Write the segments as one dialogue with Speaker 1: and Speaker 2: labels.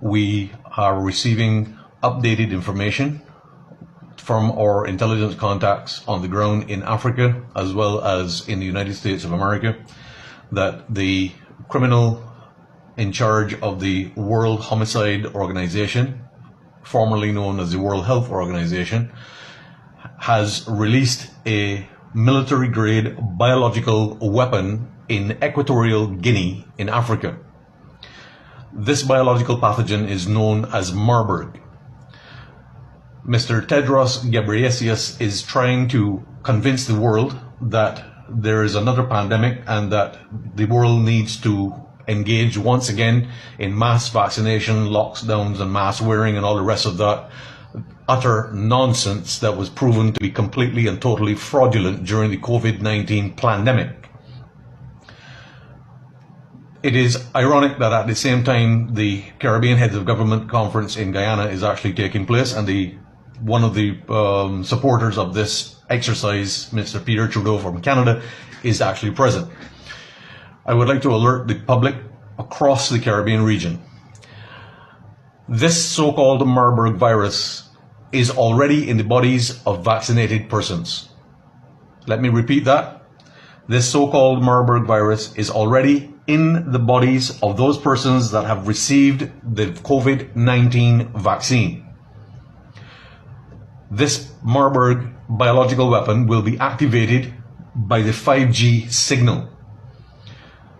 Speaker 1: we are receiving updated information from our intelligence contacts on the ground in Africa as well as in the United States of America that the criminal in charge of the World Homicide Organization, formerly known as the World Health Organization, has released a military-grade biological weapon in Equatorial Guinea in Africa. This biological pathogen is known as Marburg. Mr. Tedros Ghebreyesus is trying to convince the world that there is another pandemic and that the world needs to engage once again in mass vaccination, lockdowns and mask wearing and all the rest of that utter nonsense that was proven to be completely and totally fraudulent during the COVID-19 pandemic. It is ironic that at the same time the Caribbean Heads of Government Conference in Guyana is actually taking place, and one of the supporters of this exercise, Mr. Peter Trudeau from Canada, is actually present. I would like to alert the public across the Caribbean region. This so-called Marburg virus is already in the bodies of vaccinated persons. Let me repeat that. This so-called Marburg virus is already in the bodies of those persons that have received the COVID-19 vaccine. This Marburg biological weapon will be activated by the 5G signal.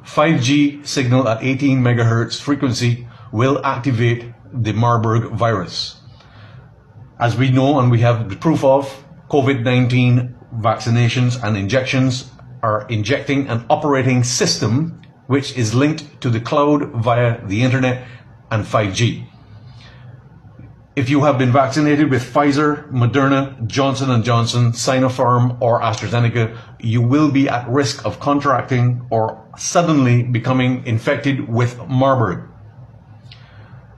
Speaker 1: 5G signal at 18 megahertz frequency will activate the Marburg virus. As we know and we have the proof of, COVID-19 vaccinations and injections are injecting an operating system which is linked to the cloud via the internet and 5G. If you have been vaccinated with Pfizer, Moderna, Johnson & Johnson, Sinopharm or AstraZeneca, you will be at risk of contracting or suddenly becoming infected with Marburg.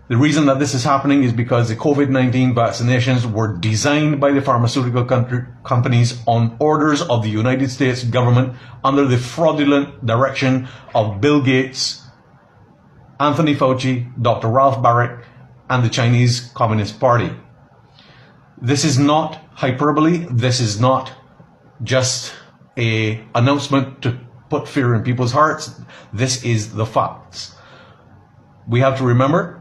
Speaker 1: The reason that this is happening is because the COVID-19 vaccinations were designed by the pharmaceutical companies on orders of the United States government under the fraudulent direction of Bill Gates, Anthony Fauci, Dr. Ralph Baric, and the Chinese Communist Party. This is not hyperbole. This is not just an announcement to put fear in people's hearts. This is the facts. We have to remember,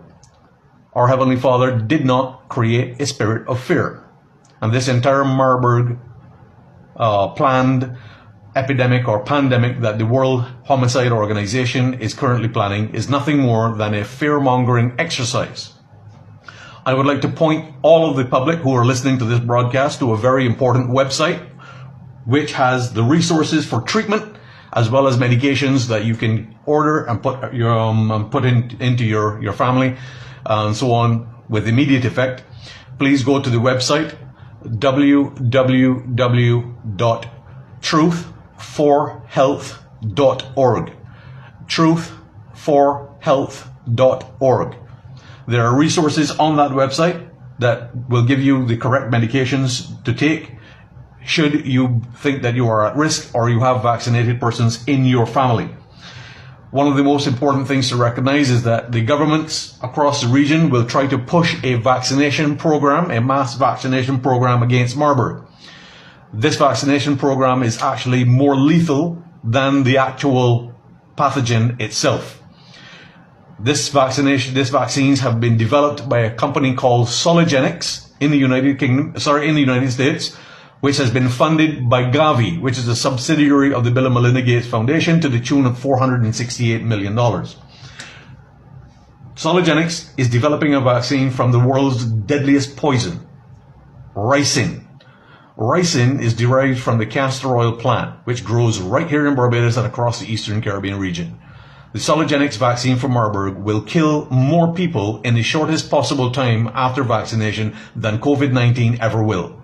Speaker 1: our Heavenly Father did not create a spirit of fear. And this entire Marburg planned epidemic or pandemic that the World Homicide Organization is currently planning is nothing more than a fear-mongering exercise. I would like to point all of the public who are listening to this broadcast to a very important website which has the resources for treatment as well as medications that you can order and put into your family and so on with immediate effect. Please go to the website www.truthforhealth.org. truthforhealth.org. There are resources on that website that will give you the correct medications to take should you think that you are at risk or you have vaccinated persons in your family. One of the most important things to recognize is that the governments across the region will try to push a vaccination program, a mass vaccination program against Marburg. This vaccination program is actually more lethal than the actual pathogen itself. These vaccines have been developed by a company called Soligenix in the United States, which has been funded by Gavi, which is a subsidiary of the Bill and Melinda Gates Foundation, to the tune of $468 million. Soligenix is developing a vaccine from the world's deadliest poison, ricin. Ricin is derived from the castor oil plant, which grows right here in Barbados and across the Eastern Caribbean region. The Soligenix vaccine for Marburg will kill more people in the shortest possible time after vaccination than COVID-19 ever will.